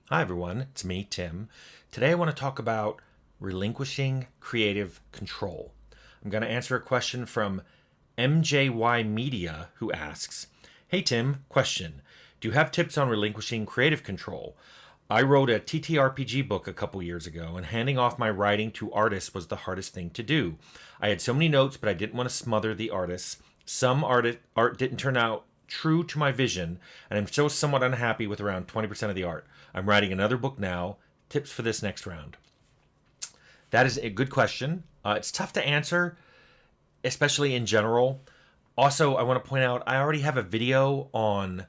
Hi everyone, it's me, Tim. Today I want to talk about relinquishing creative control. I'm going to answer a question from MJY Media who asks, Hey Tim, question. Do you have tips on relinquishing creative control? I wrote a TTRPG book a couple years ago, and handing off my writing to artists was the hardest thing to do. I had so many notes, but I didn't want to smother the artists. Some art didn't turn out true to my vision, and I'm still somewhat unhappy with around 20% of the art. I'm writing another book now. Tips for this next round. That is a good question. It's tough to answer, especially in general. Also, I want to point out I already have a video on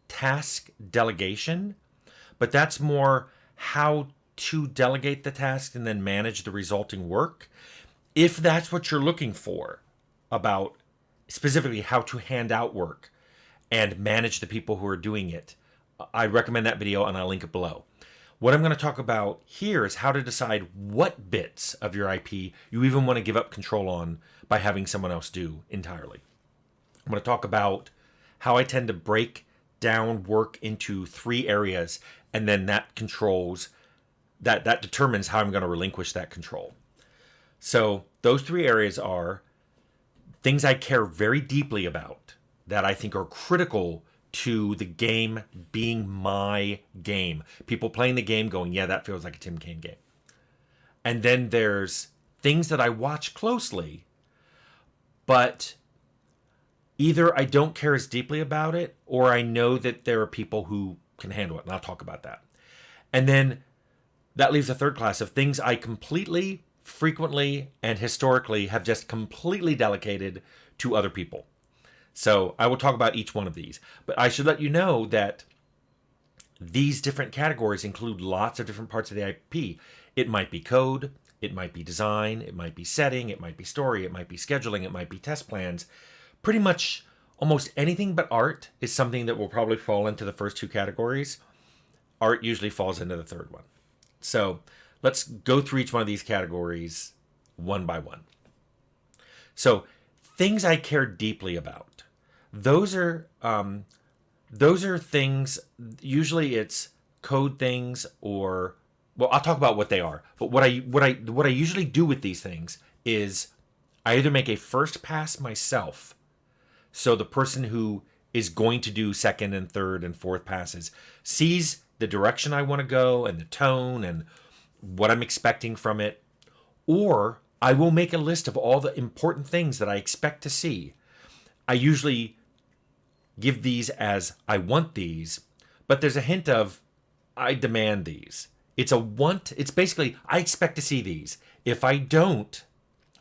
task delegation, but that's more how to delegate the task and then manage the resulting work. If that's what you're looking for, about specifically how to hand out work and manage the people who are doing it, I recommend that video and I'll link it below. What I'm going to talk about here is how to decide what bits of your IP you even want to give up control on by having someone else do entirely. I'm going to talk about how I tend to break down work into 3 areas, and then that determines how I'm going to relinquish that control. So those 3 areas are things I care very deeply about that I think are critical to the game being my game. People playing the game going, yeah, that feels like a Tim Kaine game. And then there's things that I watch closely, but either I don't care as deeply about it, or I know that there are people who can handle it, and I'll talk about that. And then that leaves a third class of things I completely, frequently, and historically have just completely delegated to other people. So I will talk about each one of these. But I should let you know that these different categories include lots of different parts of the IP. It might be code, it might be design, it might be setting, it might be story, it might be scheduling, it might be test plans. Pretty much almost anything but art is something that will probably fall into the first 2 categories. Art usually falls into the third one. So let's go through each one of these categories one by one. So things I care deeply about. Those are things. Usually, it's code things, or I'll talk about what they are. But what I usually do with these things is I either make a first pass myself, so the person who is going to do second and third and fourth passes sees the direction I want to go and the tone and what I'm expecting from it, or I will make a list of all the important things that I expect to see. I usually give these as I want these, but there's a hint of I demand these. It's a want. It's basically I expect to see these. If I don't,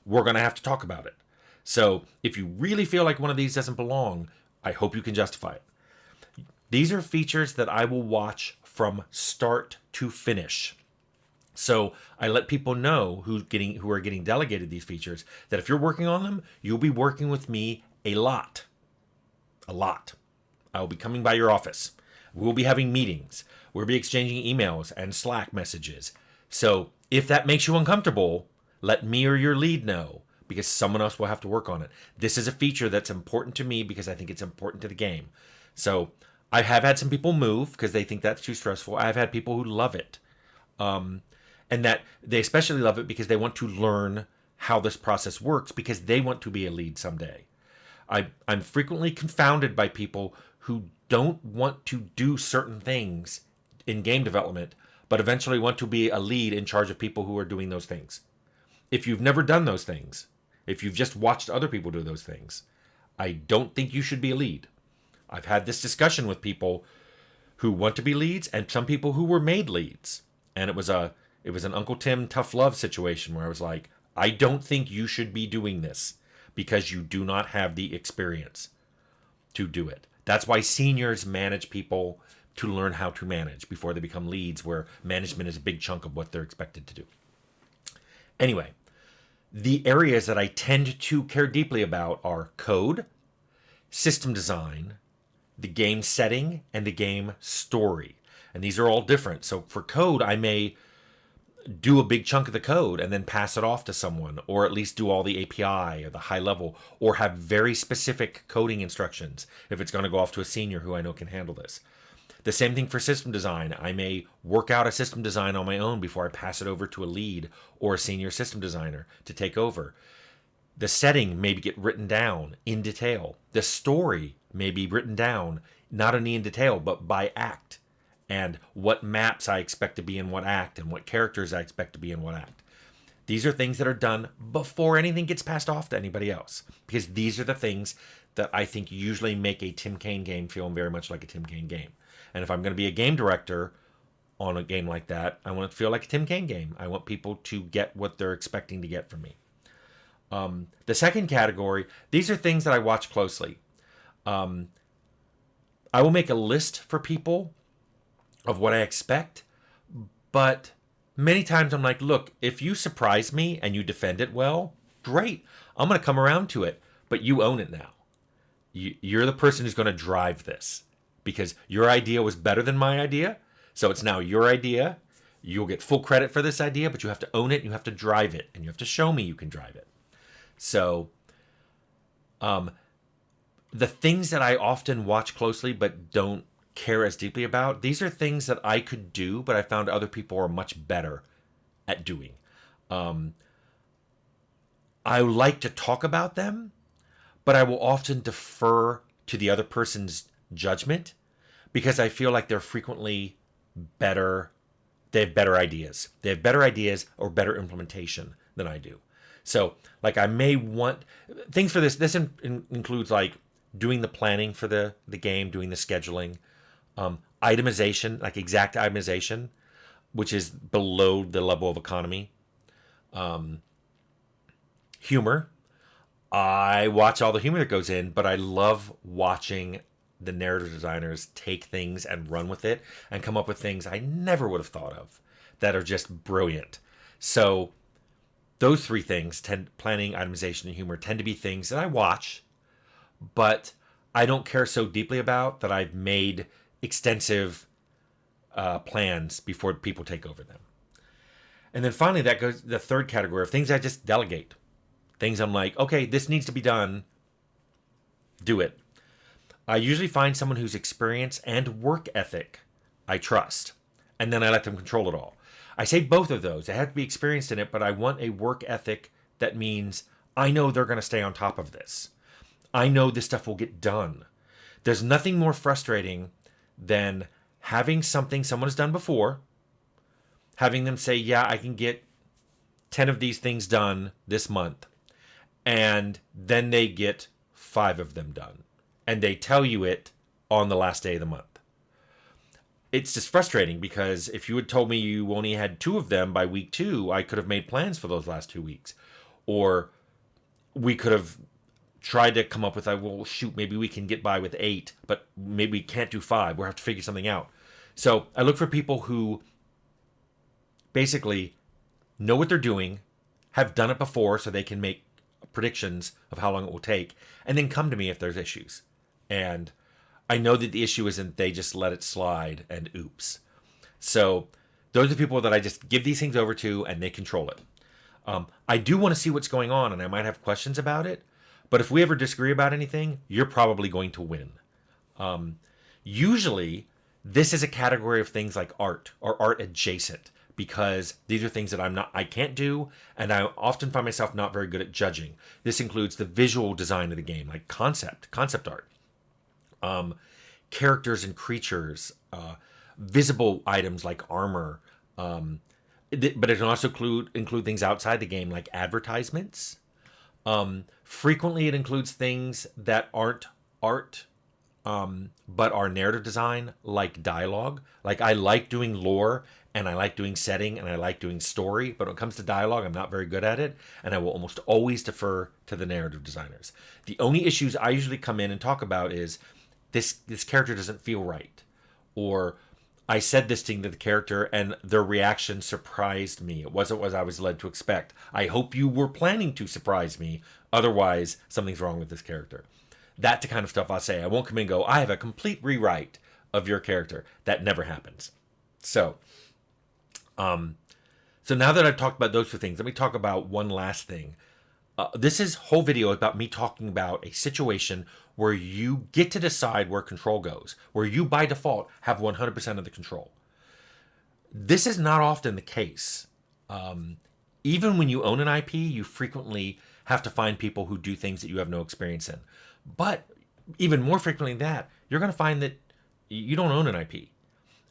we're going to have to talk about it. So if you really feel like one of these doesn't belong, I hope you can justify it. These are features that I will watch from start to finish. So I let people know who are getting delegated these features that if you're working on them, you'll be working with me a lot. A lot. I will be coming by your office. We'll be having meetings. We'll be exchanging emails and Slack messages. So if that makes you uncomfortable, let me or your lead know, because someone else will have to work on it. This is a feature that's important to me because I think it's important to the game. So I have had some people move because they think that's too stressful. I've had people who love it. And that they especially love it because they want to learn how this process works because they want to be a lead someday. I'm frequently confounded by people who don't want to do certain things in game development, but eventually want to be a lead in charge of people who are doing those things. If you've never done those things, if you've just watched other people do those things, I don't think you should be a lead. I've had this discussion with people who want to be leads and some people who were made leads. And it was an Uncle Tim tough love situation where I was like, I don't think you should be doing this because you do not have the experience to do it. That's why seniors manage people to learn how to manage before they become leads, where management is a big chunk of what they're expected to do. Anyway, the areas that I tend to care deeply about are code, system design, the game setting, and the game story. And these are all different. So for code, I may do a big chunk of the code and then pass it off to someone, or at least do all the API or the high level, or have very specific coding instructions if it's going to go off to a senior who I know can handle this. The same thing for system design. I may work out a system design on my own before I pass it over to a lead or a senior system designer to take over. The setting may get written down in detail. The story may be written down, not only in detail, but by act. And what maps I expect to be in what act and what characters I expect to be in what act. These are things that are done before anything gets passed off to anybody else. Because these are the things that I think usually make a Tim Kaine game feel very much like a Tim Kaine game. And if I'm going to be a game director on a game like that, I want it to feel like a Tim Kaine game. I want people to get what they're expecting to get from me. The second category, these are things that I watch closely. I will make a list for people of what I expect, but many times I'm like, look, if you surprise me and you defend it well, great. I'm going to come around to it, but you own it now. You're the person who's going to drive this because your idea was better than my idea. So it's now your idea. You'll get full credit for this idea, but you have to own it. You have to drive it, and you have to show me you can drive it. So, the things that I often watch closely but don't care as deeply about, these are things that I could do, but I found other people are much better at doing. I like to talk about them, but I will often defer to the other person's judgment because I feel like they're frequently better. They have better ideas. They have better ideas or better implementation than I do. So, like, I may want things for this. This includes like doing the planning for the game, doing the scheduling, itemization, like exact itemization, which is below the level of economy. Humor. I watch all the humor that goes in, but I love watching the narrative designers take things and run with it and come up with things I never would have thought of that are just brilliant. So those three things, planning, itemization, and humor, tend to be things that I watch, but I don't care so deeply about that I've made extensive plans before people take over them. And then finally, that goes the third category of things I just delegate. Things I'm like, okay, this needs to be done. Do it. I usually find someone whose experience and work ethic I trust, and then I let them control it all. I say both of those. They have to be experienced in it, but I want a work ethic that means I know they're going to stay on top of this. I know this stuff will get done. There's nothing more frustrating than having something someone has done before, having them say, yeah, I can get 10 of these things done this month, and then they get 5 of them done. And they tell you it on the last day of the month. It's just frustrating because if you had told me you only had 2 of them by week 2, I could have made plans for those last 2 weeks. Or we could have tried to come up with, well, shoot, maybe we can get by with 8, but maybe we can't do 5. We'll have to figure something out. So I look for people who basically know what they're doing, have done it before so they can make predictions of how long it will take, and then come to me if there's issues. And I know that the issue isn't they just let it slide and oops. So those are the people that I just give these things over to and they control it. I do want to see what's going on and I might have questions about it. But if we ever disagree about anything, you're probably going to win. Usually, this is a category of things like art or art adjacent because these are things that I can't do, and I often find myself not very good at judging. This includes the visual design of the game, like concept art. Characters and creatures, visible items like armor, but it can also include things outside the game like advertisements. Frequently it includes things that aren't art, but are narrative design, like dialogue. Like I like doing lore, and I like doing setting, and I like doing story, but when it comes to dialogue, I'm not very good at it, and I will almost always defer to the narrative designers. The only issues I usually come in and talk about is this character doesn't feel right, or I said this thing to the character and their reaction surprised me. It wasn't what I was led to expect. I hope you were planning to surprise me. Otherwise, something's wrong with this character. That's the kind of stuff I'll say. I won't come in and go, I have a complete rewrite of your character. That never happens. So now that I've talked about those 2 things, let me talk about one last thing. This is whole video about me talking about a situation where you get to decide where control goes, where you by default have 100% of the control. This is not often the case. Even when you own an IP, you frequently have to find people who do things that you have no experience in. But even more frequently than that, you're going to find that you don't own an IP.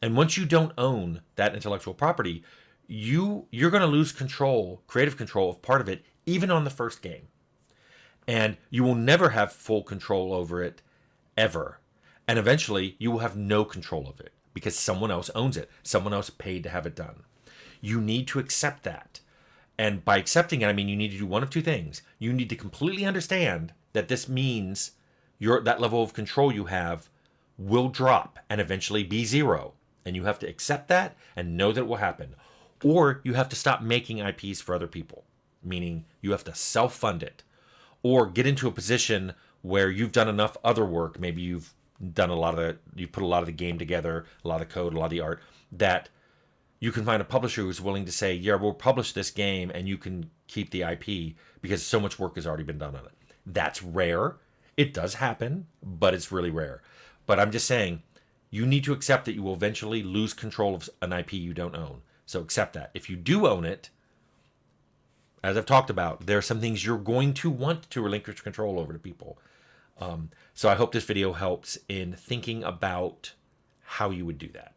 And once you don't own that intellectual property, you're going to lose control, creative control of part of it, even on the first game. And you will never have full control over it, ever. And eventually, you will have no control of it because someone else owns it. Someone else paid to have it done. You need to accept that. And by accepting it, I mean you need to do one of two things. You need to completely understand that this means that level of control you have will drop and eventually be zero. And you have to accept that and know that it will happen. Or you have to stop making IPs for other people, meaning you have to self-fund it. Or get into a position where you've done enough other work, maybe you've done you've put a lot of the game together, a lot of the code, a lot of the art, that you can find a publisher who's willing to say, yeah, we'll publish this game and you can keep the IP because so much work has already been done on it. That's rare. It does happen, but it's really rare. But I'm just saying, you need to accept that you will eventually lose control of an IP you don't own. So accept that. If you do own it, as I've talked about, there are some things you're going to want to relinquish control over to people. So I hope this video helps in thinking about how you would do that.